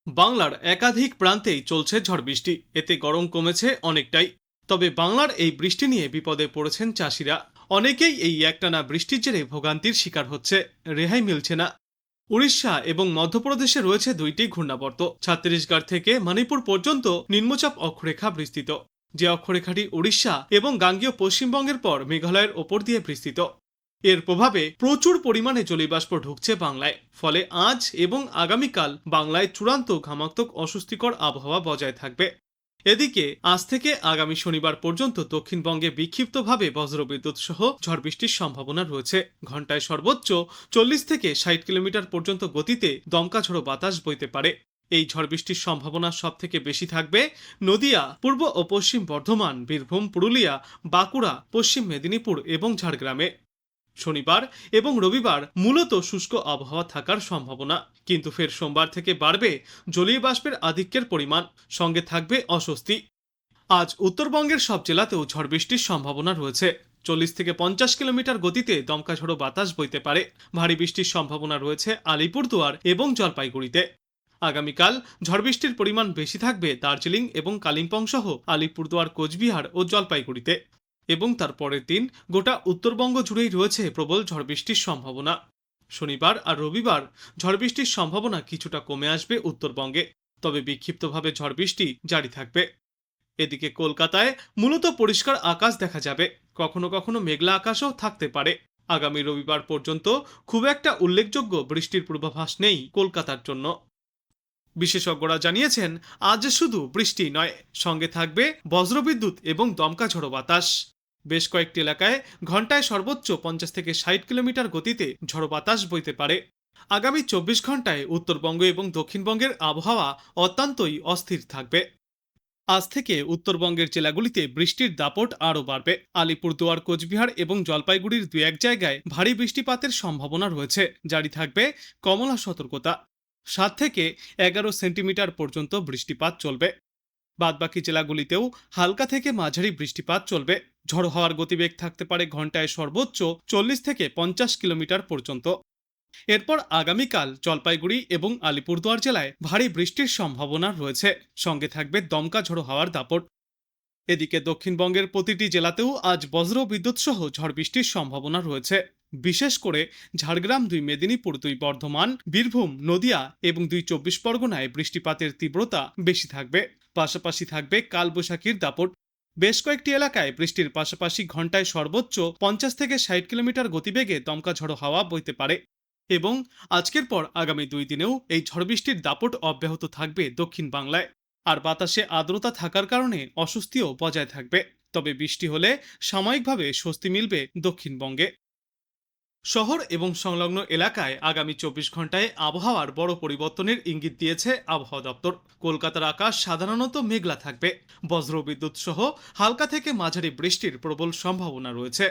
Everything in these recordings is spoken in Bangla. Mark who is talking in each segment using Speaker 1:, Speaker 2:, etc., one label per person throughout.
Speaker 1: বাংলার একাধিক প্রান্তেই চলছে ঝড় বৃষ্টি, এতে গরম কমেছে অনেকটাই। তবে বাংলার এই বৃষ্টি নিয়ে বিপদে পড়েছেন চাষিরা। অনেকেই এই একটানা বৃষ্টির জেরে ভোগান্তির শিকার হচ্ছে, রেহাই মিলছে না। উড়িষ্যা এবং মধ্যপ্রদেশে রয়েছে দুইটি ঘূর্ণাবর্ত। ছত্তিশগড় থেকে মণিপুর পর্যন্ত নিম্নচাপ অক্ষরেখা বিস্তৃত, যে অক্ষরেখাটি উড়িষ্যা এবং গাঙ্গেয় পশ্চিমবঙ্গের পর মেঘালয়ের ওপর দিয়ে বিস্তৃত। এর প্রভাবে প্রচুর পরিমাণে জলীয়বাষ্প ঢুকছে বাংলায়। ফলে আজ এবং আগামীকাল বাংলায় চূড়ান্ত ঘামাক্তক অস্বস্তিকর আবহাওয়া বজায় থাকবে। এদিকে আজ থেকে আগামী শনিবার পর্যন্ত দক্ষিণবঙ্গে বিক্ষিপ্তভাবে বজ্রবিদ্যুৎ সহ ঝড় বৃষ্টির সম্ভাবনা রয়েছে। ঘন্টায় সর্বোচ্চ 40 থেকে 60 কিলোমিটার পর্যন্ত গতিতে দমকা ঝোড়ো বাতাস বইতে পারে। এই ঝড় বৃষ্টির সম্ভাবনা সব থেকে বেশি থাকবে নদিয়া, পূর্ব ও পশ্চিম বর্ধমান, বীরভূম, পুরুলিয়া, বাঁকুড়া, পশ্চিম মেদিনীপুর এবং ঝাড়গ্রামে। শনিবার এবং রবিবার মূলত শুষ্ক আবহাওয়া থাকার সম্ভাবনা, কিন্তু ফের সোমবার থেকে বাড়বে জলীয় বাষ্পের আধিক্যের পরিমাণ, সঙ্গে থাকবে অস্বস্তি। আজ উত্তরবঙ্গের সব জেলাতেও ঝড় বৃষ্টির সম্ভাবনা রয়েছে। 40 থেকে 50 কিলোমিটার গতিতে দমকা ঝোড়ো বাতাস বইতে পারে। ভারী বৃষ্টির সম্ভাবনা রয়েছে আলিপুরদুয়ার এবং জলপাইগুড়িতে। আগামীকাল ঝড় বৃষ্টির পরিমাণ বেশি থাকবে দার্জিলিং এবং কালিম্পং সহ আলিপুরদুয়ার, কোচবিহার ও জলপাইগুড়িতে। এবং তার পরের দিন গোটা উত্তরবঙ্গ জুড়েই রয়েছে প্রবল ঝড় বৃষ্টির সম্ভাবনা। শনিবার আর রবিবার ঝড় বৃষ্টির সম্ভাবনা কিছুটা কমে আসবে উত্তরবঙ্গে, তবে বিক্ষিপ্তভাবে ঝড় বৃষ্টি জারি থাকবে। এদিকে কলকাতায় মূলত পরিষ্কার আকাশ দেখা যাবে, কখনো কখনো মেঘলা আকাশও থাকতে পারে। আগামী রবিবার পর্যন্ত খুব একটা উল্লেখযোগ্য বৃষ্টির পূর্বাভাস নেই কলকাতার জন্য। বিশেষজ্ঞরা জানিয়েছেন, আজ শুধু বৃষ্টি নয়, সঙ্গে থাকবে বজ্রবিদ্যুৎ এবং দমকা ঝোড়ো বাতাস। বেশ কয়েকটি এলাকায় ঘন্টায় সর্বোচ্চ 50 থেকে 60 কিলোমিটার গতিতে ঝড়ো বাতাস বইতে পারে। আগামী 24 ঘন্টায় উত্তরবঙ্গ এবং দক্ষিণবঙ্গের আবহাওয়া অত্যন্তই অস্থির থাকবে। আজ থেকে উত্তরবঙ্গের জেলাগুলিতে বৃষ্টির দাপট আরও বাড়বে। আলিপুরদুয়ার, কোচবিহার এবং জলপাইগুড়ির দু এক জায়গায় ভারী বৃষ্টিপাতের সম্ভাবনা রয়েছে। জারি থাকবে কমলা সতর্কতা। 7 থেকে 11 সেন্টিমিটার পর্যন্ত বৃষ্টিপাত চলবে। বাদবাকি জেলাগুলিতেও হালকা থেকে মাঝারি বৃষ্টিপাত চলবে। ঝড়ো হওয়ার গতিবেগ থাকতে পারে ঘন্টায় সর্বোচ্চ 40 থেকে 50 কিলোমিটার পর্যন্ত। এরপর আগামীকাল জলপাইগুড়ি এবং আলিপুরদুয়ার জেলায় ভারী বৃষ্টির সম্ভাবনা রয়েছে, সঙ্গে থাকবে দমকা ঝোড়ো হাওয়ার দাপট। এদিকে দক্ষিণবঙ্গের প্রতিটি জেলাতেও আজ বজ্র বিদ্যুৎ সহ ঝড় বৃষ্টির সম্ভাবনা রয়েছে। বিশেষ করে ঝাড়গ্রাম, 2 মেদিনীপুর, 2 বর্ধমান, বীরভূম, নদিয়া এবং 2 চব্বিশ পরগনায় বৃষ্টিপাতের তীব্রতা বেশি থাকবে। পাশাপাশি থাকবে কালবৈশাখীর দাপট। বেশ কয়েকটি এলাকায় বৃষ্টির পাশাপাশি ঘন্টায় সর্বোচ্চ 50 থেকে 60 কিলোমিটার গতিবেগে দমকা ঝড়ো হাওয়া বইতে পারে। এবং আজকের পর আগামী 2 দিনেও এই ঝড় বৃষ্টির দাপট অব্যাহত থাকবে দক্ষিণ বাংলায়। আর বাতাসে আর্দ্রতা থাকার কারণে অস্বস্তিও বজায় থাকবে। তবে বৃষ্টি হলে সাময়িকভাবে স্বস্তি মিলবে দক্ষিণবঙ্গে। শহর এবং সংলগ্ন এলাকায় আগামী 24 ঘন্টায় আবহাওয়ার বড় পরিবর্তনের ইঙ্গিত দিয়েছে আবহাওয়া দপ্তর। কলকাতার আকাশ সাধারণত মেঘলা থাকবে। বজ্রবিদ্যুৎ সহ হালকা থেকে মাঝারি বৃষ্টির প্রবল সম্ভাবনা রয়েছে।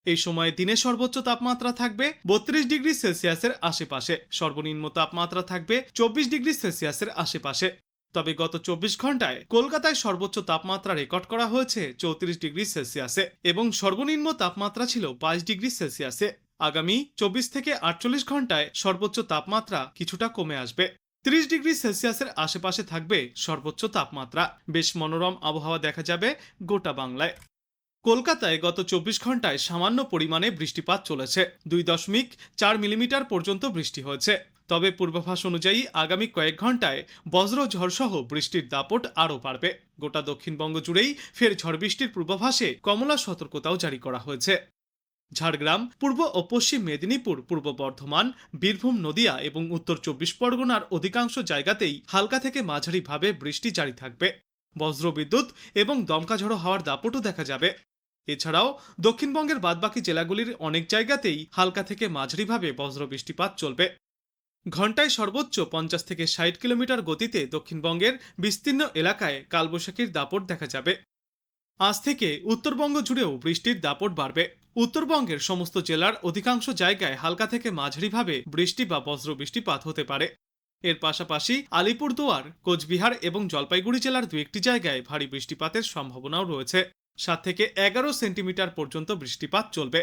Speaker 1: এই সময়ে দিনে সর্বোচ্চ তাপমাত্রা থাকবে 32 ডিগ্রি সেলসিয়াসের আশেপাশে, সর্বনিম্ন তাপমাত্রা থাকবে 24 ডিগ্রি সেলসিয়াসের আশেপাশে। তবে গত 24 ঘন্টায় কলকাতায় সর্বোচ্চ তাপমাত্রা রেকর্ড করা হয়েছে 34 ডিগ্রি সেলসিয়াসে এবং সর্বনিম্ন তাপমাত্রা ছিল 22 ডিগ্রি সেলসিয়াসে। আগামী 24 থেকে 48 ঘন্টায় সর্বোচ্চ তাপমাত্রা কিছুটা কমে আসবে। 30 ডিগ্রি সেলসিয়াসের আশেপাশে থাকবে সর্বোচ্চ তাপমাত্রা। বেশ মনোরম আবহাওয়া দেখা যাবে গোটা বাংলায়। কলকাতায় গত 24 ঘন্টায় সামান্য পরিমাণে বৃষ্টিপাত চলেছে। 2.4 মিলিমিটার পর্যন্ত বৃষ্টি হয়েছে। তবে পূর্বাভাস অনুযায়ী আগামী কয়েক ঘন্টায় বজ্র ঝড় সহ বৃষ্টির দাপট আরও বাড়বে। গোটা দক্ষিণবঙ্গ জুড়েই ফের ঝড় বৃষ্টির পূর্বাভাসে কমলা সতর্কতাও জারি করা হয়েছে। ঝাড়গ্রাম, পূর্ব ও পশ্চিম মেদিনীপুর, পূর্ব বর্ধমান, বীরভূম, নদিয়া এবং উত্তর 24 পরগনার অধিকাংশ জায়গাতেই হালকা থেকে মাঝারি ভাবে বৃষ্টি জারি থাকবে। বজ্রবিদ্যুৎ এবং দমকা ঝড়ো হাওয়ার দাপটও দেখা যাবে। এছাড়াও দক্ষিণবঙ্গের বাদবাকি জেলাগুলির অনেক জায়গাতেই হালকা থেকে মাঝারিভাবে বজ্র বৃষ্টিপাত চলবে। ঘন্টায় সর্বোচ্চ 50 থেকে 60 কিলোমিটার গতিতে দক্ষিণবঙ্গের বিস্তীর্ণ এলাকায় কালবৈশাখীর দাপট দেখা যাবে। আজ থেকে উত্তরবঙ্গ জুড়েও বৃষ্টির দাপট বাড়বে। উত্তরবঙ্গের সমস্ত জেলার অধিকাংশ জায়গায় হালকা থেকে মাঝারিভাবে বৃষ্টি বা বজ্র বৃষ্টিপাত হতে পারে। এর পাশাপাশি আলিপুরদুয়ার, কোচবিহার এবং জলপাইগুড়ি জেলার 2-1টি জায়গায় ভারী বৃষ্টিপাতের সম্ভাবনাও রয়েছে। 7 থেকে 11 সেন্টিমিটার পর্যন্ত বৃষ্টিপাত চলবে।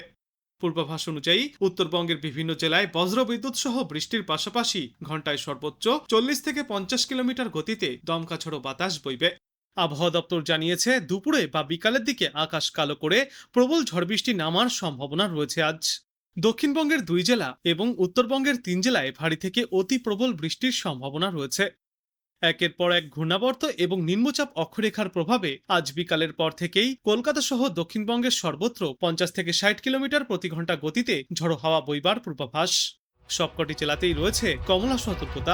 Speaker 1: পূর্বাভাস অনুযায়ী উত্তরবঙ্গের বিভিন্ন জেলায় বজ্রবিদ্যুৎ সহ বৃষ্টির পাশাপাশি ঘন্টায় সর্বোচ্চ 40 থেকে 50 কিলোমিটার গতিতে দমকা ঝড়ো বাতাস বইবে। আবহাওয়া দপ্তর জানিয়েছে, দুপুরে বা বিকালের দিকে আকাশ কালো করে প্রবল ঝড় বৃষ্টি নামার সম্ভাবনা রয়েছে আজ। দক্ষিণবঙ্গের 2 জেলা এবং উত্তরবঙ্গের 3 জেলায় ভারী থেকে অতি প্রবল বৃষ্টির সম্ভাবনা রয়েছে। একের পর এক ঘূর্ণাবর্ত এবং নিম্নচাপ অক্ষরেখার প্রভাবে আজ বিকালের পর থেকেই কলকাতা সহ দক্ষিণবঙ্গের সর্বত্র 50 থেকে 60 কিলোমিটার প্রতি ঘন্টা গতিতে ঝড়ো হাওয়া বইবার পূর্বাভাস। সবকটি জেলাতেই রয়েছে কমলা সতর্কতা।